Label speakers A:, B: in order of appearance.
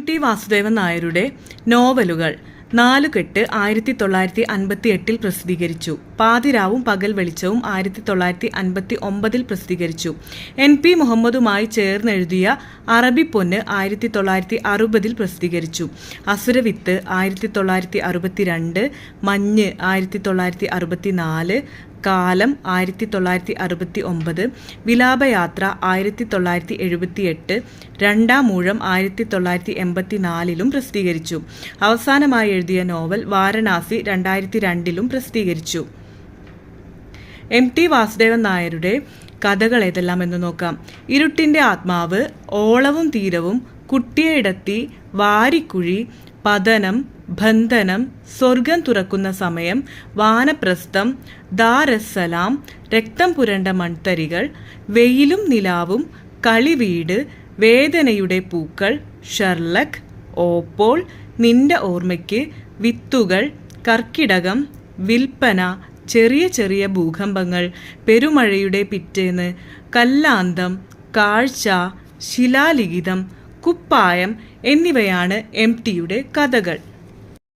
A: T Vasudevan നായരുടെ നോവലുകൾ. നാലുകെട്ട് 1958 പ്രസിദ്ധീകരിച്ചു. പാതിരാവും പകൽ വെളിച്ചവും 1959 പ്രസിദ്ധീകരിച്ചു. NP മുഹമ്മദുമായി ചേർന്നെഴുതിയ അറബിപ്പൊന്ന് 1960 പ്രസിദ്ധീകരിച്ചു. അസുരവിത്ത് 1962, മഞ്ഞ് 1964, കാലം 1969, വിലാപയാത്ര 1978, രണ്ടാം ഊഴം 1984 പ്രസിദ്ധീകരിച്ചു. അവസാനമായി എഴുതിയ നോവൽ വാരണാസി 2002 പ്രസിദ്ധീകരിച്ചു. ടി വാസുദേവൻ നായരുടെ കഥകൾ ഏതെല്ലാം എന്ന് നോക്കാം. ഇരുട്ടിൻ്റെ ആത്മാവ്, ഓളവും തീരവും, കുട്ടിയയിടത്തി, വാരിക്കുഴി, പതനം, ബന്ധനം, സ്വർഗം തുറക്കുന്ന സമയം, വാനപ്രസ്ഥം, ദാരസ്സലാം, രക്തം പുരണ്ട മൺതരികൾ, വെയിലും നിലാവും, കളിവീട്, വേദനയുടെ പൂക്കൾ, ഷെർലക്, ഓപ്പോൾ, നിന്റെ ഓർമ്മയ്ക്ക്, വിത്തുകൾ, കർക്കിടകം, വിൽപ്പന, ചെറിയ ചെറിയ ഭൂകമ്പങ്ങൾ, പെരുമഴയുടെ പിറ്റേന്ന്, കല്ലാന്തം, കാഴ്ച, ശിലാലിഖിതം, കുപ്പായം എന്നിവയാണ് ടിയുടെ കഥകൾ.